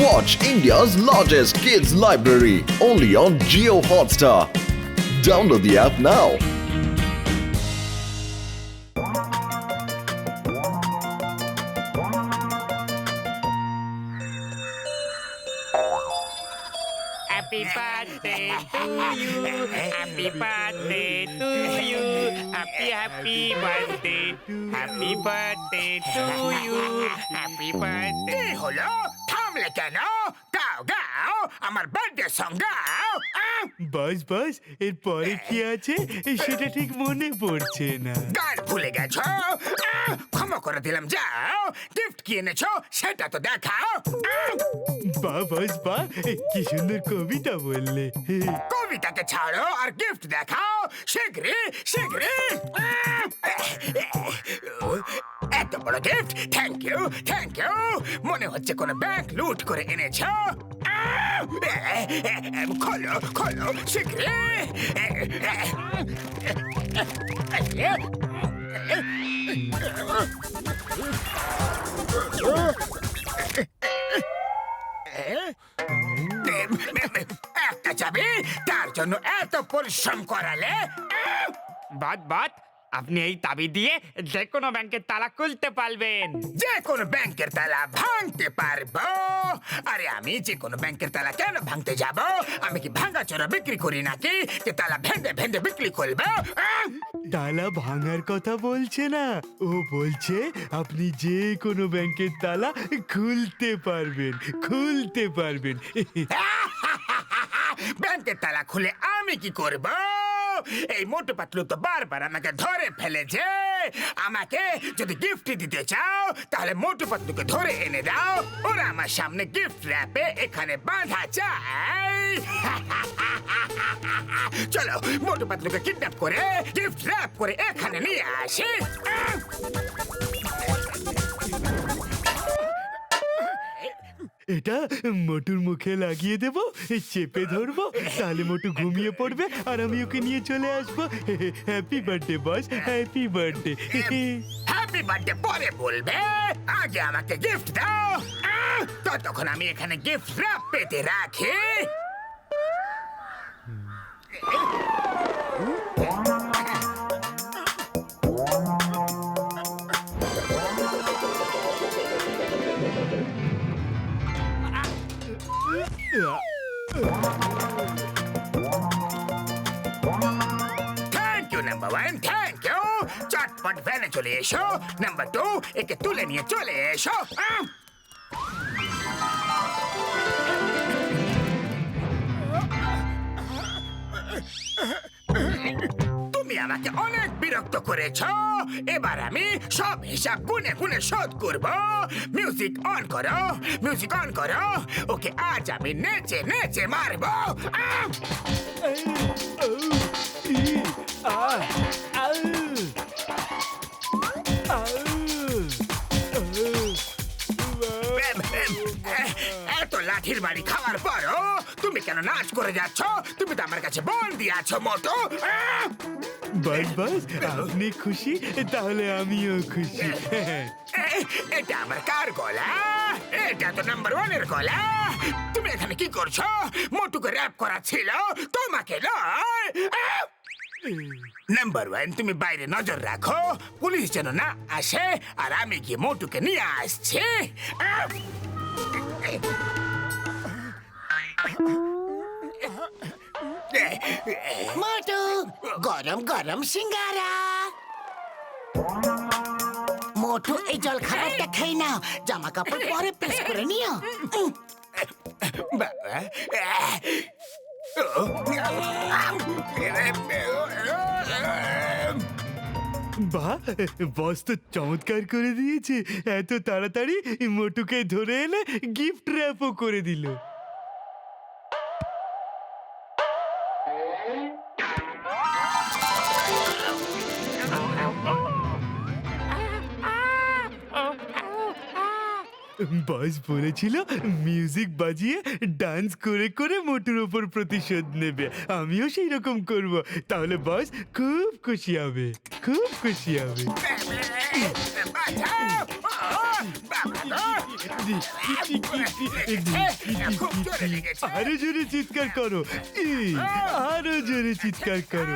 Watch India's largest kids library only on Jio Hotstar. Download the app now. Happy birthday to you. Happy birthday to you. Happy birthday. Happy birthday to you. Happy birthday. কি হলো থামলে কেন গাও গাও আমার birthday song গাও বাস এর পরে কি আছে সেটা ঠিক মনে পড়ছে না। গান ভুলে গেছো ক্ষমা করে দিলাম যাও গিফট কি এনেছো সেটা তো দেখাও বাস কি সুন্দর কবিতা বললে। কবিতাকে ছাড়ো আর গিফট দেখাও শীঘ্রই শীঘ্রই এত বড় গিফট থ্যাংক ইউ মনে হচ্ছে কোনো ব্যাংক লুট করে এনেছো খোলো খোলো শীঘ্রই একটা চাবি তার জন্য এত পরিশ্রম করালে বাদ আপনি এই তাবি দিয়ে যে কোনো ব্যাংকের তালা খুলতে পারবেন। যে কোনো ব্যাংকের তালা ভাঙতে পারবো। আরে আমি যে কোনো ব্যাংকের তালা কেন ভাঙতে যাব? আমি কি ভাঙাচোরা বিক্রি করি নাকি যে তালা ভেঙে ভেঙে বিক্রি করবো? তালা ভাঙার কথা বলছে না, ও বলছে আপনি যে কোনো ব্যাংকের তালা খুলতে পারবেন। ব্যাংকের তালা খুলে আমি কি করব? এই মোটু পাতলু তো বারবার আমাকে ধরে ফেলেছে। আমাকে যদি গিফট দিতে চাও তাহলে মোটু পাতলুকে ধরে এনে দাও, ওরা আমার সামনে গিফট র্যাপে এখানে বাঁধা চাই। চলো মোটু পাতলুকে কিডন্যাপ করে গিফট র্যাপ করে এখানে নিয়ে আসি। এটা মোটুর মুখে লাগিয়ে দেব, চেপে ধরবো, তাহলে মোটু ঘুমিয়ে পড়বে আর আমি ওকে নিয়ে চলে আসবো। হ্যাপি বার্থডে বস, হ্যাপি বার্থডে। হ্যাপি বার্থডে পরে বলবে, আগে আমাকে গিফট দাও। ততক্ষণ আমি এখানে গিফট র্যাপ পেতে রাখি। Thank you number one, thank you. চটপট ভ্যানে চলে এসো। নাম্বার টু, একে তুলে নিয়ে চলে এসো। তুমি আমাকে অনেক বিরক্ত করেছো। এবার আমি সব হিসাব গুনে গুনে শোধ করব। মিউজিক অন করো। ওকে আজ আমি নেচে নেচে মারবো। এত লাঠির বাড়ি খাওয়ার পরও তুমি কেন নাচ করে যাচ্ছ? তুমি তো আমার কাছে বন্দি আছো মোটু। বাস আপনি খুশি, তাহলে আমিও খুশি। এটা আমার কার গলা? এটা তো নাম্বার ওয়ানের গলা। তুমি এখানে কি করছো? মোটুকে র্যাপ করা ছিল, তোমাকে নয়। নাম্বার ওয়ান, তুমি বাইরে নজর রাখো, পুলিশ যেন না আসে, আর আমি গিয়ে মোটুকে নিয়ে আসছি। মোটু, গরম গরম সিঙ্গারা। মোটু, এই জল খাবারটা খেয়ে নাও, জামা কাপড় পরে প্রেস করে নিও। বাহ, বস তো চমৎকার করে দিয়েছে। এত তাড়াতাড়ি মোটুকে ধরে এনে গিফট র্যাপও করে দিল। বস বলেছিল মিউজিক বাজিয়ে ডান্স করে করে মোটুর ওপর প্রতিশোধ নেবে। আমিও সেই রকম করব, তাহলে বস খুব খুশি হবে। খুব জোরে লেগেছে। আরো জোরে চিৎকার করো, আরো জোরে চিৎকার করো।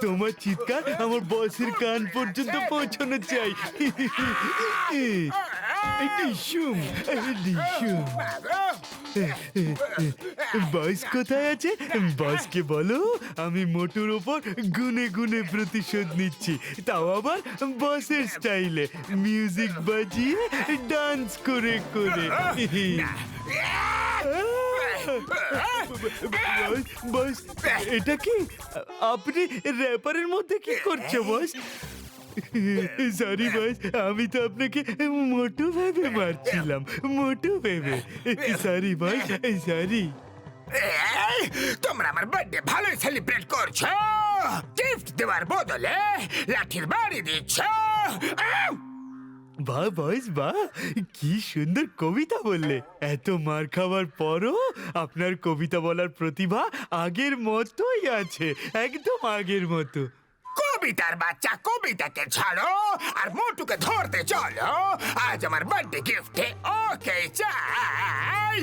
তোমার চিৎকার আমার বসের কান পর্যন্ত পৌঁছানো চাই। ডিশুম, ডিশুম। বস কোথায় আছে? বসকে বলো আমি মোটুর ওপর গুনে গুনে প্রতিশোধ নিচ্ছি, তাও আবার বসের স্টাইলে, মিউজিক বাজিয়ে ডান্স করে করে। বস, এটা কি আপনি র্যাপারের মধ্যে কি করছো বস? সরি বস, আমি তো আপনাকে মোটু ভেবে মারছিলাম, মোটু ভেবে। Sorry boss, sorry. তোমরা আমার বার্থডে ভালোই সেলিব্রেট করছো, গিফট দেওয়ার বদলে লাঠির বাড়ি দিচ্ছ। বাহ বস বাহ, কি সুন্দর কবিতা বললে। এত মার খাওয়ার পরও আপনার কবিতা বলার প্রতিভা আগের মতোই আছে, একদম আগের মতো। কবিতার বাচ্চা, কবিতাকে ছাড়ো আর মোটুকে ধরতে চলো। আজ আমার বার্থডে গিফটে ওকে চাই।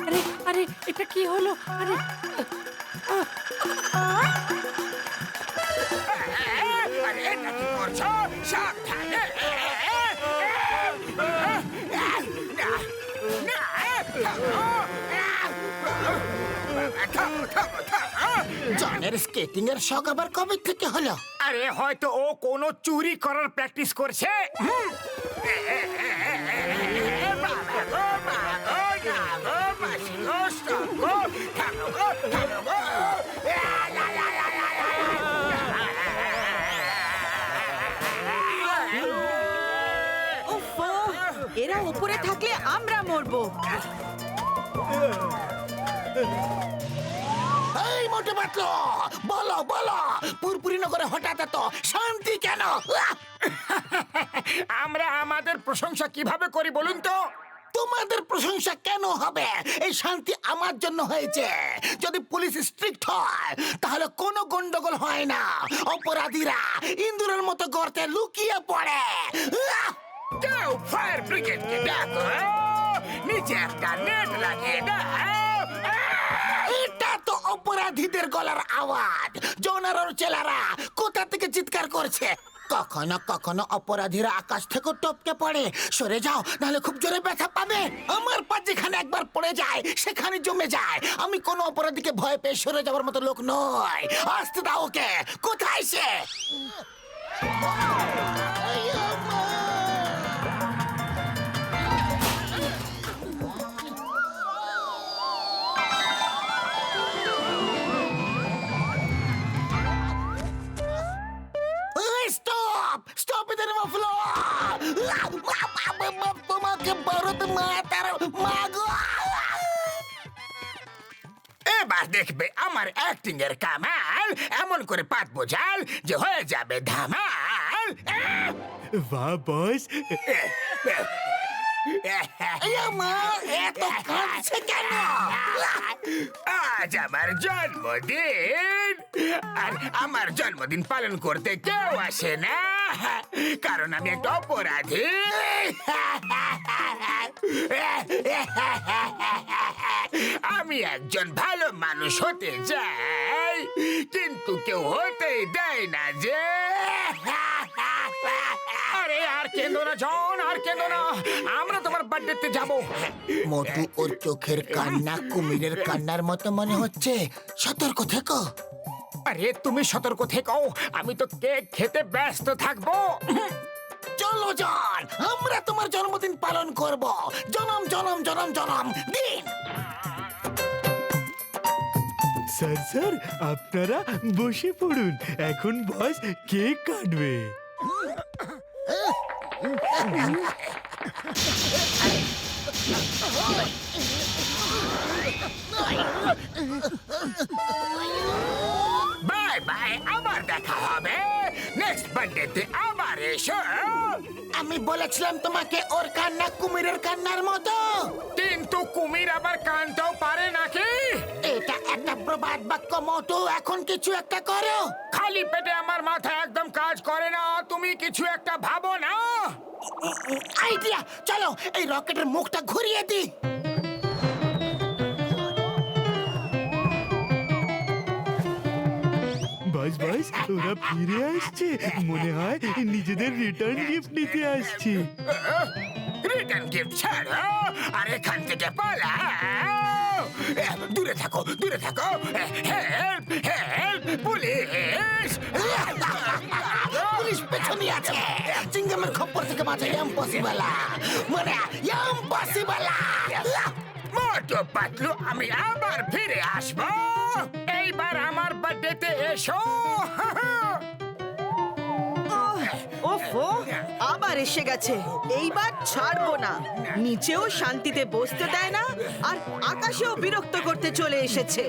আরে আরে এটা কি হলো? আরে আরে এটা কি করছো? সাবধানে। জনের স্কেটিং এর শখ আবার কবে থেকে হলো? আরে হয়তো ও কোনো চুরি করার প্র্যাকটিস করছে। ওফো, এরা উপরে থাকলে আমরা মরবো। এই মোটে পাতলো, বলো বলো, পুরপুরি নগরে হঠাৎ এত শান্তি কেন? আমরা আমাদের প্রশংসা কিভাবে করি বলুন তো? তোমাদের প্রশংসা কেন হবে? এই শান্তি আমার জন্য হয়েছে। যদি পুলিশ স্ট্রিক্ট হয় তাহলে কোনো গন্ডগোল হয় না, অপরাধীরা ইন্দুরের মতো গর্তে লুকিয়ে পড়ে। কেউ ফায়ার ব্রিগেডকে ডাকো, নিচে একটা নেট লাগিয়ে দাও। এটা তো অপরাধীদের গলার আওয়াজ। জোনার ওর চেলারা কোথা থেকে চিৎকার করছে। কখনো কখনো অপরাধীরা আকাশ থেকে টপকে পড়ে। সরে যাও, নাহলে খুব জোরে ব্যথা পাবে। আমার পা যেখানে একবার পড়ে যায় সেখানে জমে যায়। আমি কোনো অপরাধীকে ভয় পেয়ে সরে যাওয়ার মতো লোক নয়। আসতে দাও ওকে। কোথায় সে? Stop! Stop it in my floor! তোমাকে ভারত মাতার মাগো! এবার দেখবে আমার অ্যাক্টিং এর কামাল। এমন করে পাত বোঝাল যে হয়ে যাবে ধামাল। বাহ বস, মা এত কাঁদছে কেন? আজ আমার জন্মদিন, আর আমার জন্মদিন পালন করতে কেউ আসে না, কারণ আমি একটা অপরাধী। আমি একজন ভালো মানুষ হতে চাই, কিন্তু কেউ হতেই দেয় না যে। আরে আর কেঁদো না জন, আর কেঁদো না, আমরা তোমার বার্থডেতে যাব। মোটু ওর চোখের কান্না কুমিরের কান্নার মতো মনে হচ্ছে। সতর্ক থেকো। আরে তুমি সতর্ক থেকো, আমি তো কেক খেতে ব্যস্ত থাকবো। চলো জন, আমরা তোমার জন্মদিন পালন করব। জনম জনম জনম জনম দিন। স্যার স্যার আপনারা বসে পড়ুন, এখন বস কেক কাটবে। বাই বাই, আবার দেখা হবে নেক্সট বার্থডেতে। আবার এসো। আমি বলেছিলাম তোমাকে ওর কান্না কুমিরের কান্নার মতো। কিন্তু কুমির আবার কানতেও পারে নাকি? এটা একটা প্রবাদ বাক্য মোটু, এখন কিছু একটা করো। খালি পেটে আমার মাথা একদম কাজ করে না, তুমি কিছু একটা ভাবো না। আইডিয়া, চলো এই রকেটের মুখটা ঘুরিয়ে দি। বাস বাস, ওরা ফিরে আসছে, মনে হয় নিজেদের রিটার্ন গিফট নিতে আসছে। রিটার্ন গিফট ছাড়ো আর এখান থেকে পালাও। দূরে থাকো, দূরে থাকো। Help, help, police! পুলিশ পেছনে আছে। চিংগামের খপ্পর থেকে বাঁচা ইম্পসিবল, মানে ইম্পসিবল। মোটু পাতলু, আমি আবার ফিরে আসবো। এইবার আমার বার্থডেতে এসো। ওফো, আবার এসে গেছে। এইবার ছাড়বো না। নিচেও শান্তিতে বসতে দেয় না, আর আকাশেও বিরক্ত করতে চলে এসেছে।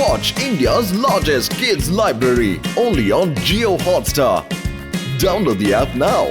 Watch India's largest kids library only on Geo Hotstar. Download the app now.